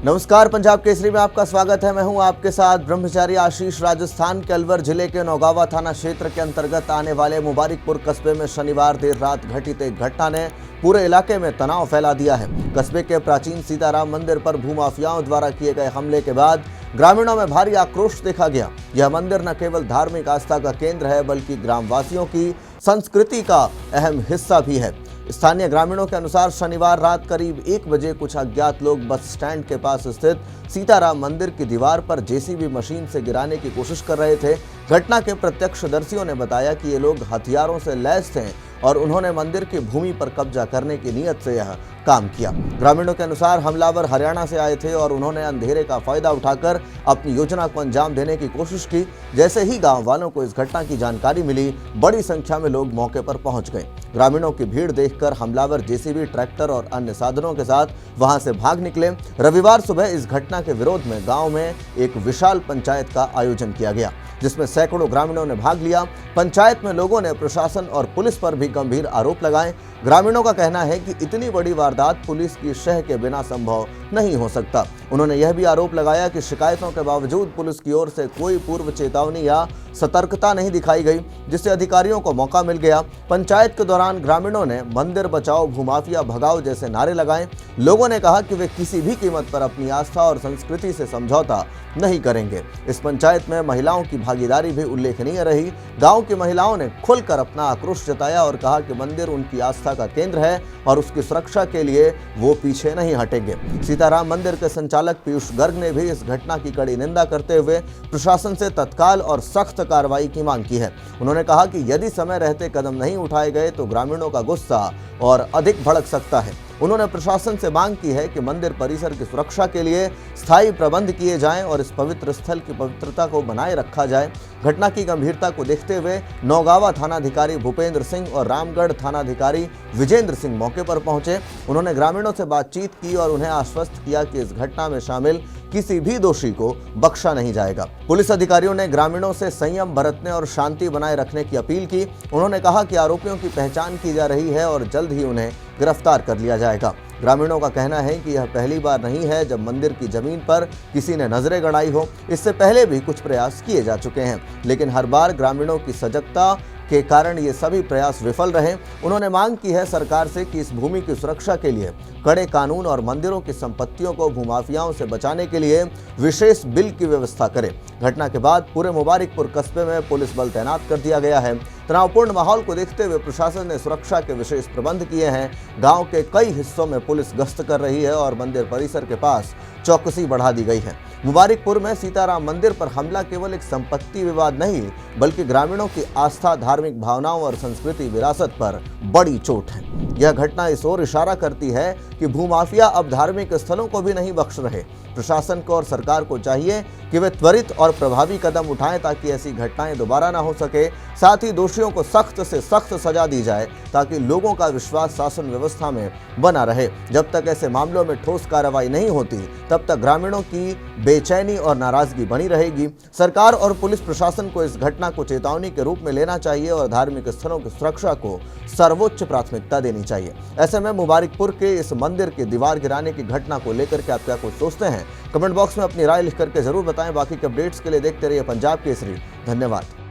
नमस्कार, पंजाब केसरी में आपका स्वागत है। मैं हूं आपके साथ ब्रह्मचारी आशीष। राजस्थान के अलवर जिले के नौगावा थाना क्षेत्र के अंतर्गत आने वाले मुबारिकपुर कस्बे में शनिवार देर रात घटित एक घटना ने पूरे इलाके में तनाव फैला दिया है। कस्बे के प्राचीन सीताराम मंदिर पर भूमाफियाओं द्वारा किए गए हमले के बाद ग्रामीणों में भारी आक्रोश देखा गया। यह मंदिर न केवल धार्मिक आस्था का केंद्र है बल्कि ग्रामवासियों की संस्कृति का अहम हिस्सा भी है। स्थानीय ग्रामीणों के अनुसार शनिवार रात करीब 1 बजे कुछ अज्ञात लोग बस स्टैंड के पास स्थित सीताराम मंदिर की दीवार पर जेसीबी मशीन से गिराने की कोशिश कर रहे थे। घटना के प्रत्यक्षदर्शियों ने बताया कि ये लोग हथियारों से लैस थे और उन्होंने मंदिर की भूमि पर कब्जा करने की नीयत से यह काम किया। ग्रामीणों के अनुसार हमलावर हरियाणा से आए थे और उन्होंने अंधेरे का फायदा उठाकर अपनी योजना को अंजाम देने की कोशिश की। जैसे ही गांव वालों को इस घटना की जानकारी मिली, बड़ी संख्या में लोग मौके पर पहुंच गए। ग्रामीणों की भीड़ देखकर हमलावर जेसीबी, ट्रैक्टर और अन्य साधनों के साथ वहां से भाग निकले। रविवार सुबह इस घटना के विरोध में गांव में एक विशाल पंचायत का आयोजन किया गया, जिसमें सैकड़ों ग्रामीणों ने भाग लिया। पंचायत में लोगों ने प्रशासन और पुलिस पर भी गंभीर आरोप लगाए। ग्रामीणों का कहना है कि इतनी बड़ी वारदात पुलिस की शह के बिना संभव नहीं हो सकता। उन्होंने यह भी आरोप लगाया कि शिकायतों के बावजूद पुलिस की ओर से कोई पूर्व चेतावनी या सतर्कता नहीं दिखाई गई, जिससे अधिकारियों को मौका मिल गया। पंचायत के दौरान ग्रामीणों ने मंदिर बचाओ, भूमाफिया भगाओ जैसे नारे लगाए। लोगों ने कहा कि वे किसी भी कीमत पर अपनी आस्था और संस्कृति से समझौता नहीं करेंगे। इस पंचायत में महिलाओं की भागीदारी भी उल्लेखनीय रही। गांव की महिलाओं ने खुलकर अपना आक्रोश जताया और कहा कि मंदिर उनकी आस्था का केंद्र है और उसकी सुरक्षा के लिए वो पीछे नहीं हटेंगे। सीताराम मंदिर के संचालक पीयूष गर्ग ने भी इस घटना की कड़ी निंदा करते हुए प्रशासन से तत्काल और सख्त कार्रवाई की मांग की है। उन्होंने कहा कि यदि समय रहते कदम नहीं उठाए गए तो ग्रामीणों का गुस्सा और अधिक भड़क सकता है। उन्होंने प्रशासन से मांग की है कि मंदिर परिसर की सुरक्षा के लिए स्थायी प्रबंध किए जाएं और इस पवित्र स्थल की पवित्रता को बनाए रखा जाए। घटना की गंभीरता को देखते हुए नौगावा थानाधिकारी भूपेंद्र सिंह और रामगढ़ थानाधिकारी विजेंद्र सिंह मौके पर पहुंचे। उन्होंने ग्रामीणों से बातचीत की और उन्हें आश्वस्त किया कि इस घटना में शामिल किसी भी दोषी को बख्शा नहीं जाएगा। पुलिस अधिकारियों ने ग्रामीणों से संयम बरतने और शांति बनाए रखने की अपील की। उन्होंने कहा कि आरोपियों की पहचान की जा रही है और जल्द ही उन्हें गिरफ्तार कर लिया जाएगा। ग्रामीणों का कहना है कि यह पहली बार नहीं है जब मंदिर की जमीन पर किसी ने नजरें गड़ाई हो। इससे पहले भी कुछ प्रयास किए जा चुके हैं, लेकिन हर बार ग्रामीणों की सजगता के कारण ये सभी प्रयास विफल रहे। उन्होंने मांग की है सरकार से कि इस भूमि की सुरक्षा के लिए कड़े कानून और मंदिरों की संपत्तियों को भूमाफियाओं से बचाने के लिए विशेष बिल की व्यवस्था करे। घटना के बाद पूरे मुबारिकपुर कस्बे में पुलिस बल तैनात कर दिया गया है। तनावपूर्ण माहौल को देखते हुए प्रशासन ने सुरक्षा के विशेष प्रबंध किए हैं। गांव के कई हिस्सों में पुलिस गश्त कर रही है और मंदिर परिसर के पास चौकसी बढ़ा दी गई है। मुबारिकपुर में सीताराम मंदिर पर हमला केवल एक संपत्ति विवाद नहीं बल्कि ग्रामीणों की आस्था, धार्मिक भावनाओं और संस्कृति विरासत पर बड़ी चोट है। यह घटना इस ओर इशारा करती है कि भूमाफिया अब धार्मिक स्थलों को भी नहीं बख्श रहे। प्रशासन को और सरकार को चाहिए कि वे त्वरित और प्रभावी कदम उठाएं ताकि ऐसी घटनाएं दोबारा ना हो सके। साथ ही दोषियों को सख्त से सख्त सजा दी जाए ताकि लोगों का विश्वास शासन व्यवस्था में बना रहे। जब तक ऐसे मामलों में ठोस कार्रवाई नहीं होती तब तक ग्रामीणों की बेचैनी और नाराजगी बनी रहेगी। सरकार और पुलिस प्रशासन को इस घटना को चेतावनी के रूप में लेना चाहिए और धार्मिक स्थलों की सुरक्षा को सर्वोच्च प्राथमिकता देनी चाहिए। ऐसे में मुबारिकपुर के इस मंदिर की दीवार गिराने की घटना को लेकर के आप क्या कुछ सोचते हैं? कमेंट बॉक्स में अपनी राय लिख करके जरूर बताएं। बाकी के अपडेट्स के लिए देखते रहिए पंजाब केसरी। धन्यवाद।